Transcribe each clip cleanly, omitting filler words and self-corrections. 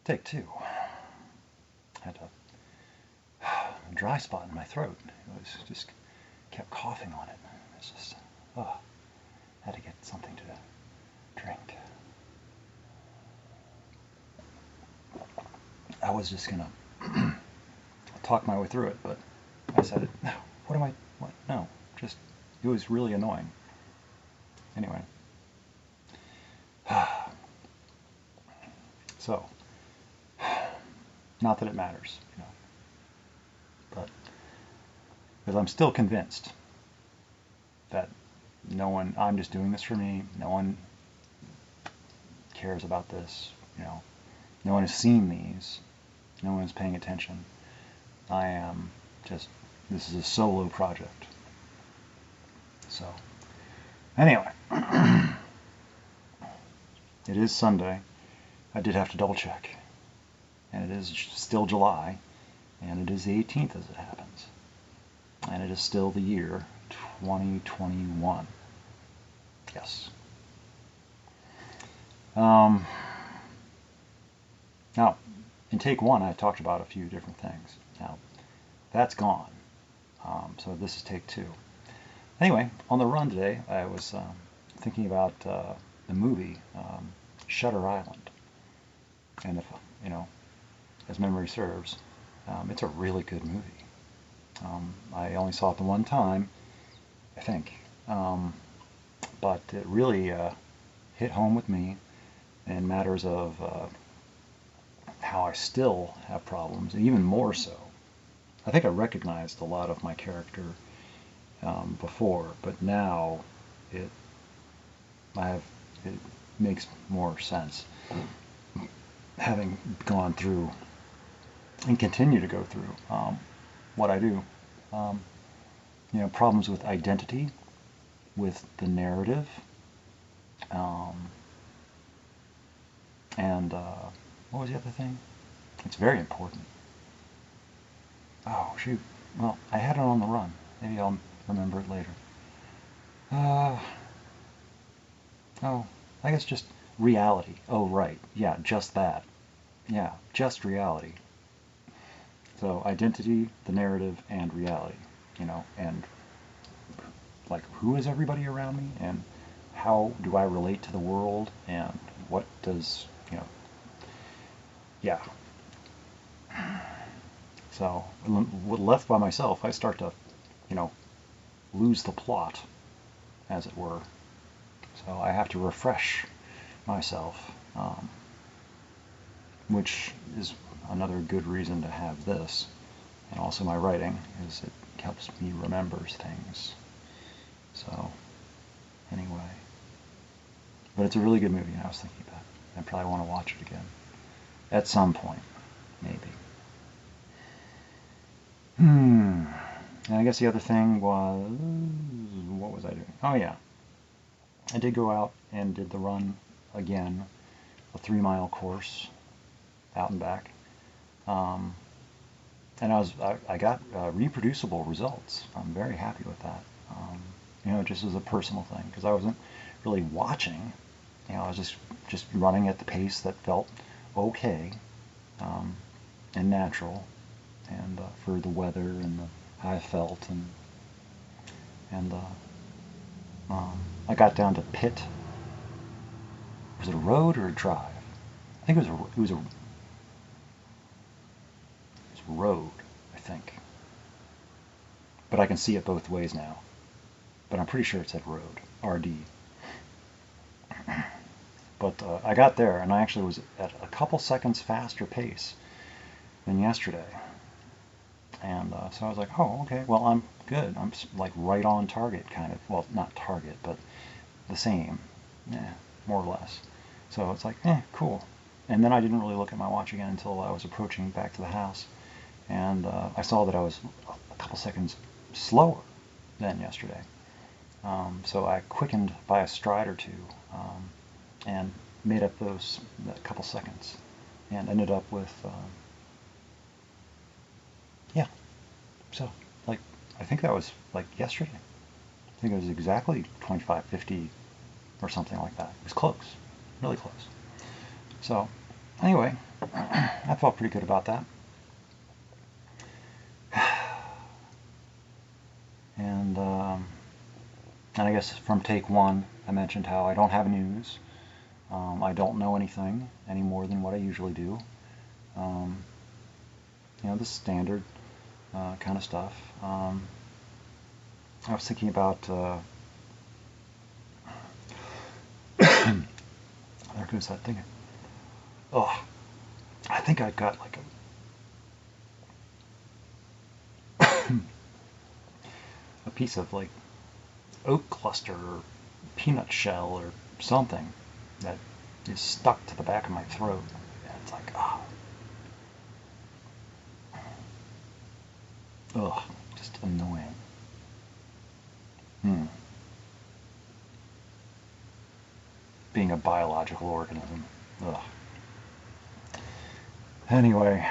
Take two. I had a dry spot in my throat. It was just kept coughing on it. It's just, oh, had to get something to drink. I was just gonna talk my way through it, but I said, no, what? No, just, it was really annoying. Anyway. So, not that it matters, but because I'm still convinced that I'm just doing this for me, no one cares about this, no one has seen these, no one is paying attention. I am just, this is a solo project. So, anyway, it is Sunday. I did have to double check. And it is still July, and it is the 18th as it happens. And it is still the year 2021. Yes. Now, in take one, I talked about a few different things. Now, that's gone. So this is take two. Anyway, on the run today, I was thinking about the movie Shutter Island. And if, as memory serves, it's a really good movie. I only saw it the one time, I think. But it really hit home with me in matters of how I still have problems, even more so. I think I recognized a lot of my character before, but now it makes more sense, having gone through and continue to go through what I do. Problems with identity, with the narrative, and what was the other thing? It's very important. Oh, shoot. Well, I had it on the run. Maybe I'll remember it later. Oh, I guess just reality. Oh, right. Yeah, just that. Yeah, just reality. So identity, the narrative, and reality. And like, who is everybody around me, and how do I relate to the world, and what does, yeah. So, left by myself, I start to, lose the plot, as it were. So I have to refresh myself, which is another good reason to have this, and also my writing, is it helps me remember things. So, anyway. But it's a really good movie, and I was thinking about it. I probably want to watch it again. At some point, maybe. And I guess the other thing was, what was I doing? Oh yeah, I did go out and did the run again, a 3-mile course, out and back, and I got reproducible results. I'm very happy with that. Just as a personal thing, because I wasn't really watching. I was just running at the pace that felt okay, and natural, and for the weather and how I felt, and I got down to Pitt. Was it a road or a drive? I think it was a road, I think. But I can see it both ways now. But I'm pretty sure it said road, RD. But I got there, and I actually was at a couple seconds faster pace than yesterday. And so I was like, oh, okay, well, I'm good. I'm like right on target, kind of. Well, not target, but the same, more or less. So it's like, cool. And then I didn't really look at my watch again until I was approaching back to the house. And I saw that I was a couple seconds slower than yesterday. So I quickened by a stride or two, and made up that couple seconds, and ended up with, yeah. So, like, I think that was like yesterday. I think it was exactly 25:50 or something like that. It was close, really close. So, anyway, I felt pretty good about that. And I guess from take one, I mentioned how I don't have news. I don't know anything any more than what I usually do. Um, the standard kind of stuff. I was thinking about, there goes that thing. Oh, I think I got like a piece of like oak cluster or peanut shell or something that is stuck to the back of my throat. And it's like, ugh, just annoying. Being a biological organism. Ugh. Anyway,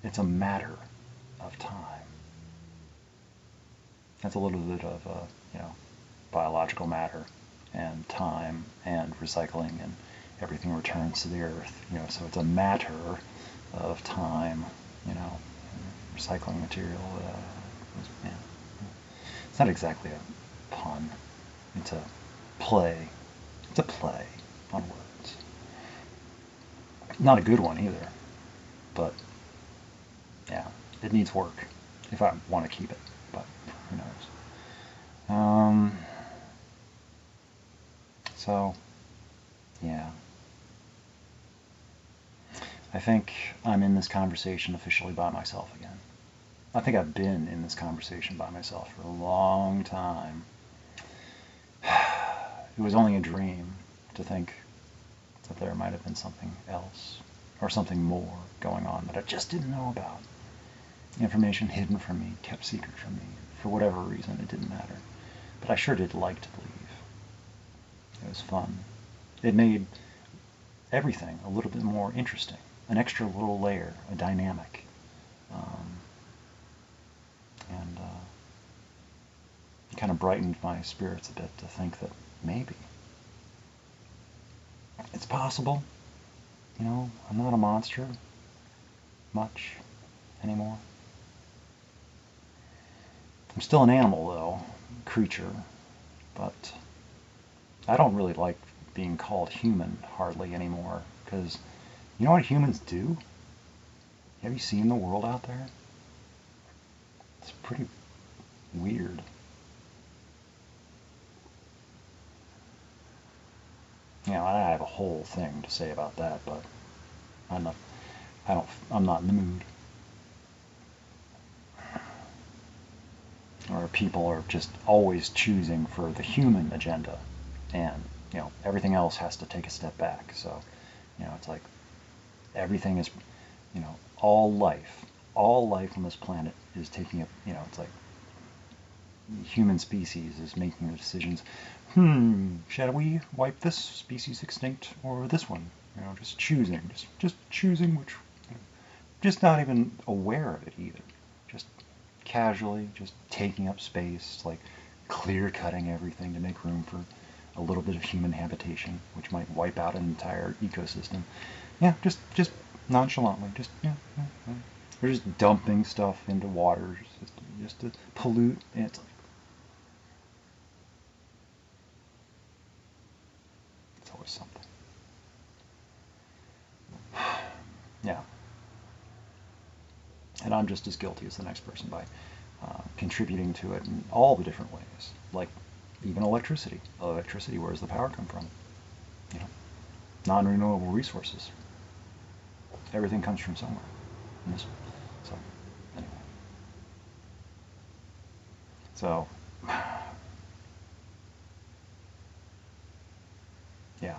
it's a matter of time. That's a little bit of biological matter and time and recycling, and everything returns to the earth. So it's a matter of time. Recycling material. Yeah. It's not exactly a pun. It's a play. It's a play on words. Not a good one either, but yeah, it needs work if I want to keep it, but who knows. So, yeah. I think I'm in this conversation officially by myself again. I think I've been in this conversation by myself for a long time. It was only a dream to think that there might have been something else or something more going on that I just didn't know about. Information hidden from me, kept secret from me. For whatever reason, it didn't matter. But I sure did like to believe. It was fun. It made everything a little bit more interesting. An extra little layer, a dynamic. And it kind of brightened my spirits a bit to think that maybe it's possible. I'm not a monster much anymore. I'm still an animal, though, creature, but I don't really like being called human hardly anymore, because you know what humans do? Have you seen the world out there? It's pretty weird. I have a whole thing to say about that, but I'm not. I'm not in the mood. Or people are just always choosing for the human agenda, and everything else has to take a step back. So, it's like everything is, all life on this planet is taking a, it's like human species is making the decisions. Shall we wipe this species extinct or this one? Just choosing, just choosing which, just not even aware of it either. Just casually, just taking up space, like clear cutting everything to make room for a little bit of human habitation, which might wipe out an entire ecosystem. Yeah, just nonchalantly, We're just dumping stuff into waters just to pollute, and it's like, it's always something. Yeah. And I'm just as guilty as the next person by contributing to it in all the different ways. Like even electricity. Electricity, where does the power come from? Non-renewable resources. Everything comes from somewhere. So, anyway. So, yeah.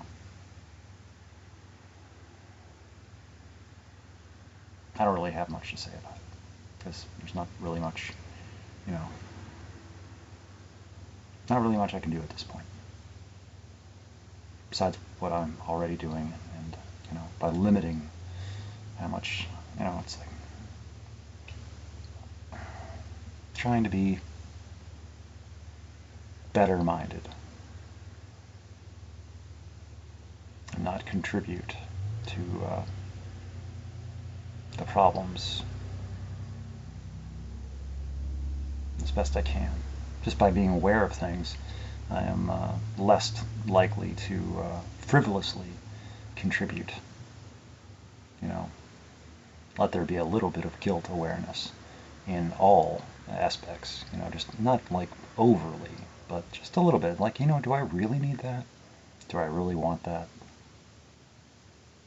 I don't really have much to say about it, because there's not really much, not really much I can do at this point. Besides what I'm already doing, and, by limiting how much, it's like trying to be better minded. not contribute to the problems as best I can. Just by being aware of things, I am less likely to frivolously contribute. You know, let there be a little bit of guilt awareness in all aspects. You know, just not like overly, but just a little bit. Like, you know, do I really need that? Do I really want that?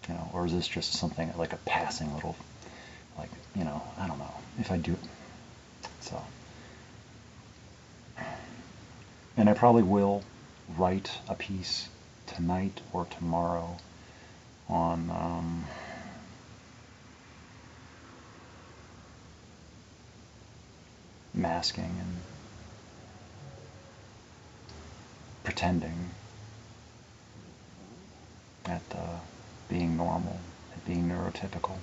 You know, or is this just something like a passing little, like, you know, I don't know if I do. So, and I probably will write a piece tonight or tomorrow on masking and pretending at being normal, at being neurotypical,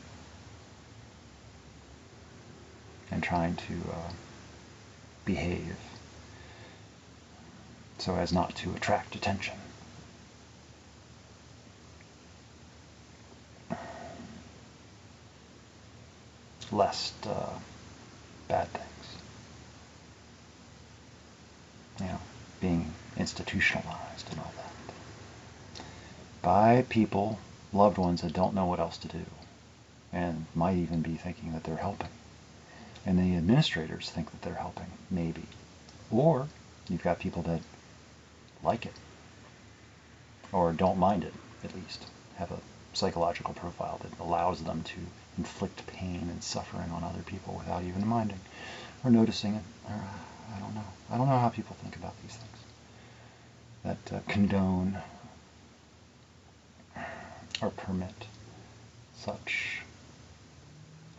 and trying to behave so as not to attract attention. Lest bad things, you know, being institutionalized and all that by people, loved ones that don't know what else to do and might even be thinking that they're helping. And the administrators think that they're helping, maybe. Or you've got people that like it, or don't mind it, at least, have a psychological profile that allows them to inflict pain and suffering on other people without even minding or noticing it. Or, I don't know. I don't know how people think about these things that condone or permit such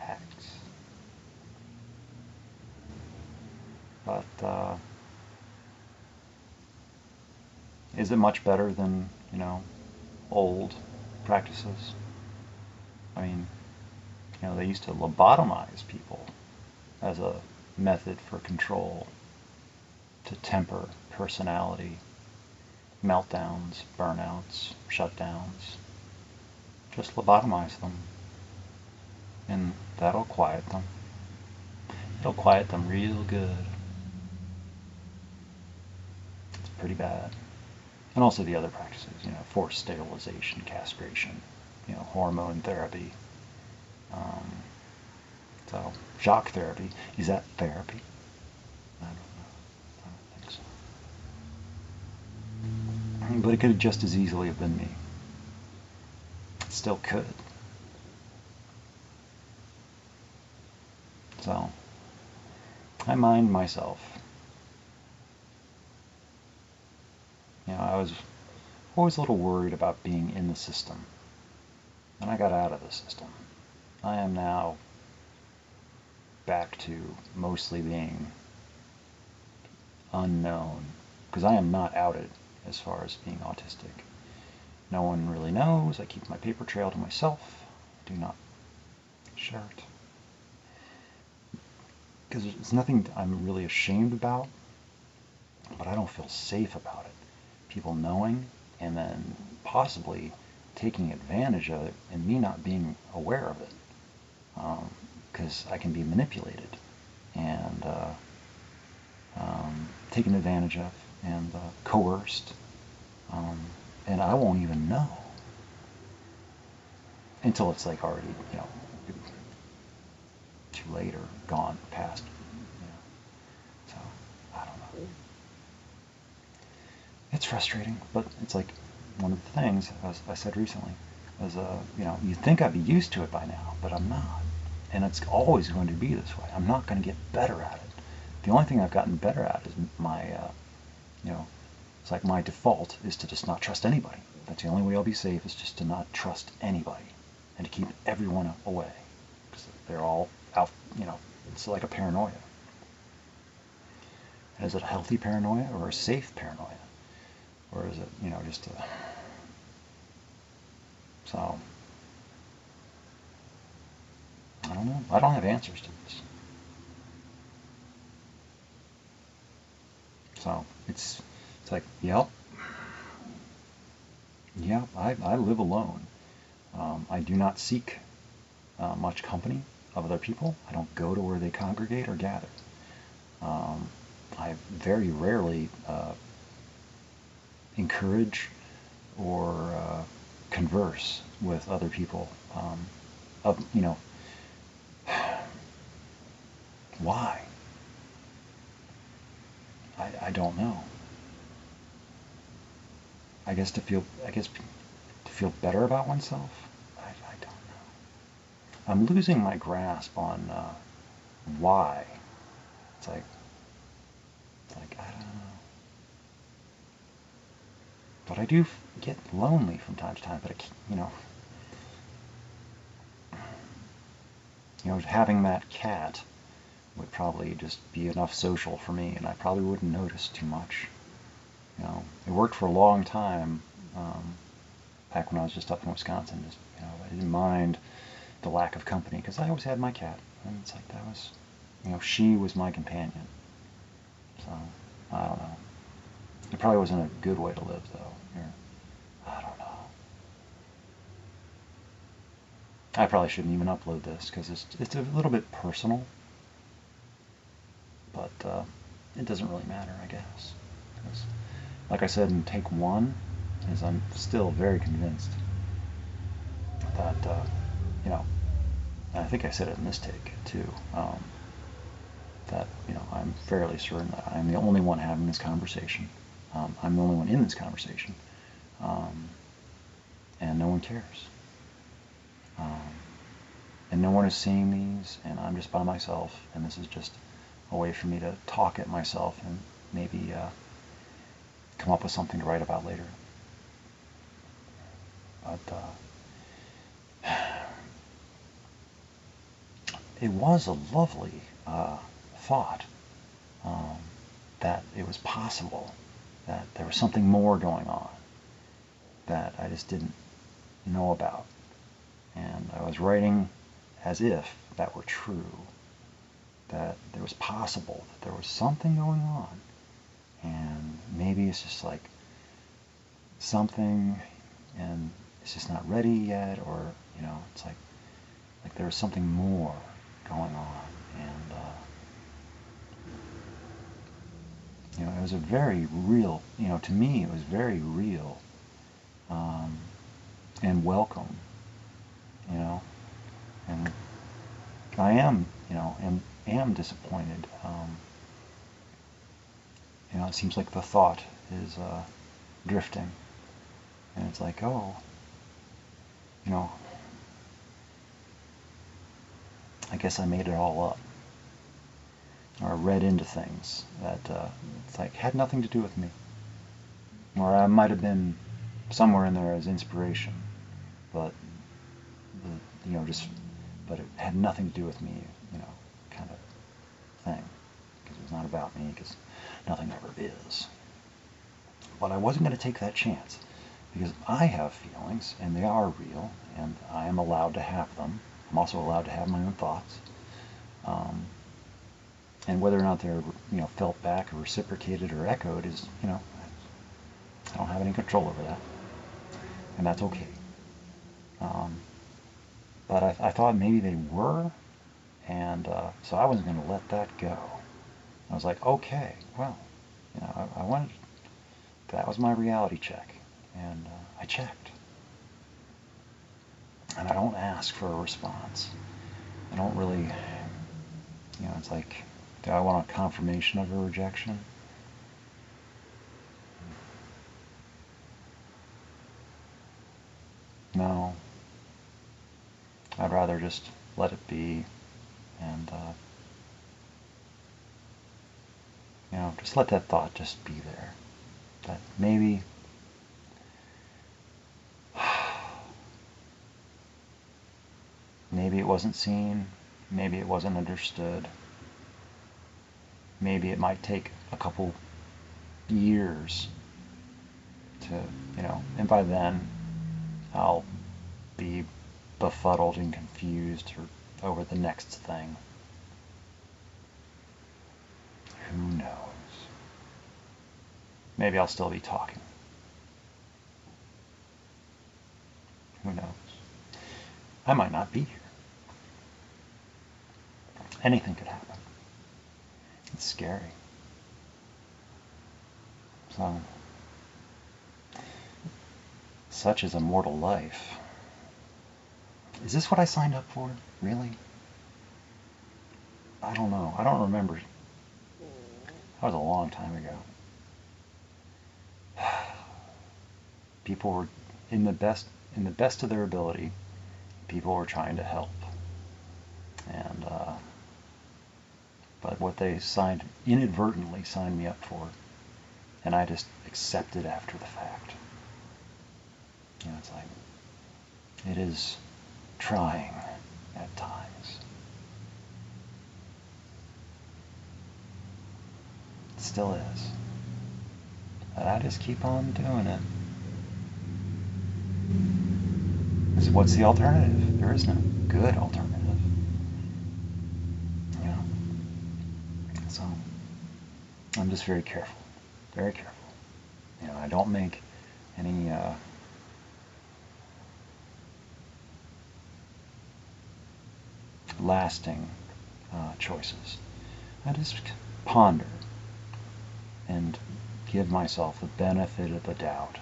acts. But is it much better than, you know, old practices? I mean, you know, they used to lobotomize people as a method for control, to temper personality, meltdowns, burnouts, shutdowns. Just lobotomize them, and that'll quiet them. It'll quiet them real good. It's pretty bad. And also the other practices, you know, forced sterilization, castration, you know, hormone therapy. So, shock therapy, is that therapy? I don't know. I don't think so. But it could just as easily have been me. It still could. So, I mind myself. You know, I was always a little worried about being in the system. And I got out of the system. I am now back to mostly being unknown, because I am not outed as far as being autistic. No one really knows. I keep my paper trail to myself. Do not share it. Because it's nothing I'm really ashamed about, but I don't feel safe about it. People knowing and then possibly taking advantage of it and me not being aware of it. Because I can be manipulated and taken advantage of and coerced, and I won't even know until it's like already, you know, too late or gone, past. You know. So I don't know. It's frustrating, but it's like one of the things, as I said recently, is you know, you'd think I'd be used to it by now, but I'm not. And it's always going to be this way. I'm not going to get better at it. The only thing I've gotten better at is my, you know, it's like my default is to just not trust anybody. That's the only way I'll be safe, is just to not trust anybody and to keep everyone away. Because they're all out, you know, it's like a paranoia. And is it a healthy paranoia or a safe paranoia? Or is it, you know, just a... So... I don't know. I don't have answers to this. So it's like, yep. Yeah, I live alone. I do not seek much company of other people. I don't go to where they congregate or gather. Um, I very rarely encourage or converse with other people. Of why? I don't know. I guess to feel better about oneself. I don't know. I'm losing my grasp on why. It's like I don't know. But I do get lonely from time to time. But having that cat would probably just be enough social for me, and I probably wouldn't notice too much. It worked for a long time. Back when I was just up in Wisconsin, I didn't mind the lack of company because I always had my cat, and it's like that was, she was my companion. So I don't know. It probably wasn't a good way to live, though. I don't know. I probably shouldn't even upload this because it's a little bit personal, but it doesn't really matter, I guess. 'Cause, like I said in take one, is I'm still very convinced that and I think I said it in this take too. That I'm fairly certain that I'm the only one having this conversation. I'm the only one in this conversation, um, and no one cares. Um, and no one is seeing these, and I'm just by myself, and this is just a way for me to talk at myself and maybe come up with something to write about later. But it was a lovely thought um, that it was possible that there was something more going on that I just didn't know about. And I was writing as if that were true, that it was possible that there was something going on. And maybe it's just like something and it's just not ready yet, or, it's like there was something more going on. And, it was a very real, to me, it was very real um, and welcome, you know, and I am, am disappointed. It seems like the thought is drifting, and it's like, oh, you know, I guess I made it all up, or read into things that it's like had nothing to do with me, or I might have been somewhere in there as inspiration, but just, but it had nothing to do with me, kind of thing, because it was not about me, because nothing ever is. But I wasn't going to take that chance, because I have feelings, and they are real, and I am allowed to have them. I'm also allowed to have my own thoughts. And whether or not they're, felt back or reciprocated or echoed is, I don't have any control over that. And that's okay. But I thought maybe they were, and so I wasn't going to let that go. I was like, okay, well, I wanted, that was my reality check, and I checked. And I don't ask for a response. I don't really, it's like, do I want a confirmation of a rejection? No. I'd rather just let it be, and just let that thought just be there. That maybe maybe it wasn't seen, maybe it wasn't understood, maybe it might take a couple years to, and by then I'll be befuddled and confused over the next thing. Who knows? Maybe I'll still be talking. Who knows? I might not be here. Anything could happen. It's scary. So, such is a mortal life. Is this what I signed up for? Really? I don't know. I don't remember. That was a long time ago. People were in the best of their ability. People were trying to help, and but what they inadvertently signed me up for, and I just accepted after the fact. You know, it's like, it is trying at times. It still is. But I just keep on doing it. So what's the alternative? There is no good alternative. You know? So I'm just very careful. Very careful. You know, I don't make any lasting choices. I just ponder and give myself the benefit of the doubt.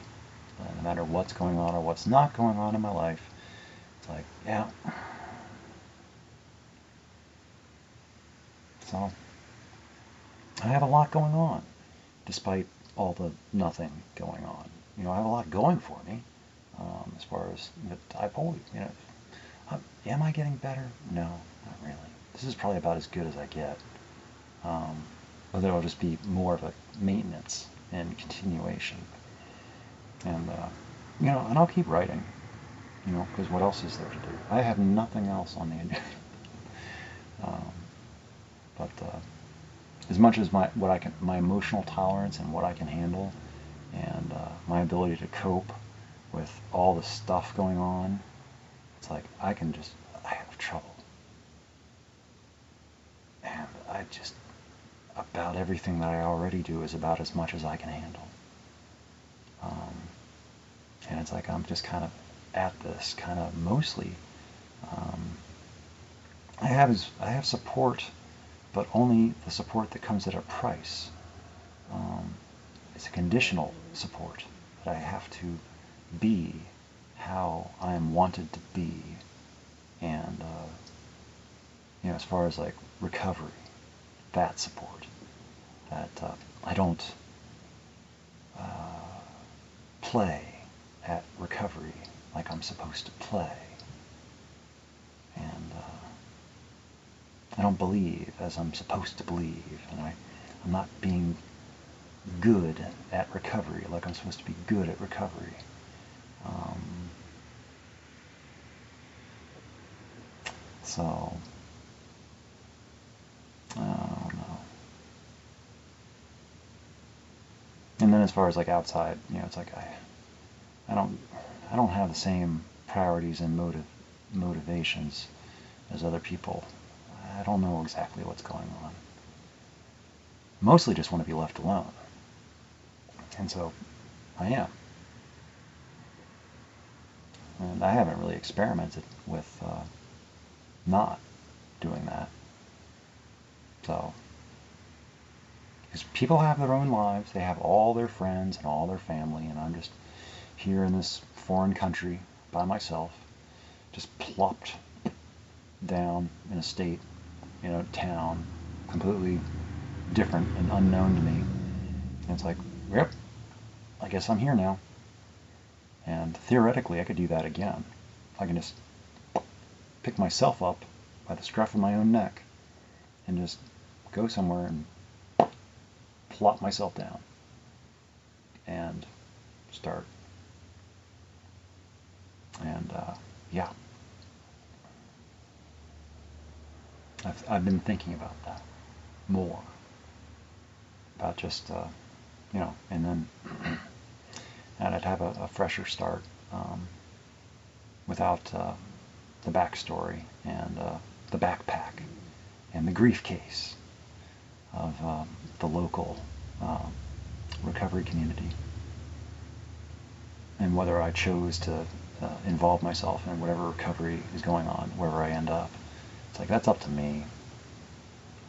No matter what's going on or what's not going on in my life, it's like, yeah. So, I have a lot going on, despite all the nothing going on. You know, I have a lot going for me, as far as, I've always, you know, am I getting better? No, not really. This is probably about as good as I get. But it'll just be more of a maintenance and continuation. And, you know, and I'll keep writing, you know, because what else is there to do? I have nothing else on the agenda. But as much as my emotional tolerance and what I can handle, and my ability to cope with all the stuff going on, it's like I have trouble. And about everything that I already do is about as much as I can handle. And it's like I'm just kind of at this kind of mostly. I have support, but only the support that comes at a price. It's a conditional support that I have to be how I am wanted to be, and you know, as far as like recovery, that support, that I don't play at recovery like I'm supposed to play, and I don't believe as I'm supposed to believe, and I'm not being good at recovery like I'm supposed to be good at recovery. So I don't know. And then as far as like outside, you know, it's like I don't have the same priorities and motivations as other people. I don't know exactly what's going on. Mostly just want to be left alone. And so I am. And I haven't really experimented with not doing that. So, because people have their own lives, they have all their friends and all their family, and I'm just here in this foreign country by myself, just plopped down in a state, in a town, completely different and unknown to me. And it's like, yep, I guess I'm here now. And theoretically, I could do that again. I can just pick myself up by the scruff of my own neck and just go somewhere and plop myself down and start. And yeah, I've been thinking about that more, about just you know, and then and I'd have a fresher start without the backstory and the backpack and the grief case of the local recovery community, and whether I chose to involve myself in whatever recovery is going on, wherever I end up. It's like, that's up to me,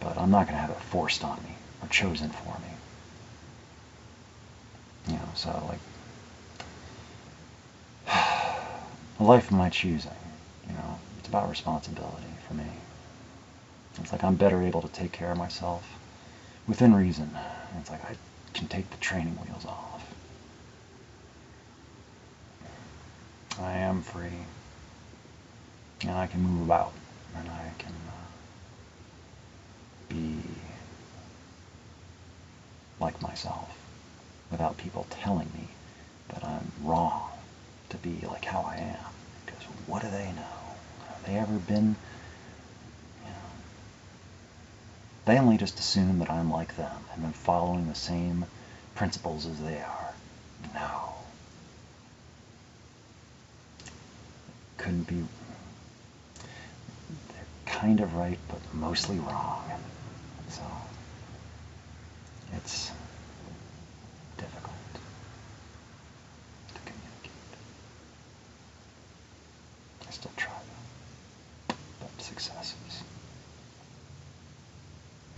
but I'm not going to have it forced on me or chosen for me. You know, so like, a life of my choosing, you know, it's about responsibility for me. It's like I'm better able to take care of myself within reason. And it's like I can take the training wheels off. I am free, and I can move about, and I can be like myself without people telling me that I'm wrong to be like how I am. Because what do they know? Have they ever been, you know, they only just assume that I'm like them and I'm following the same principles as they are. No. Couldn't be, they're kind of right, but mostly wrong. So, it's difficult to communicate. I still try though, but successes.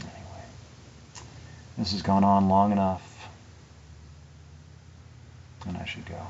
Anyway, this has gone on long enough, and I should go.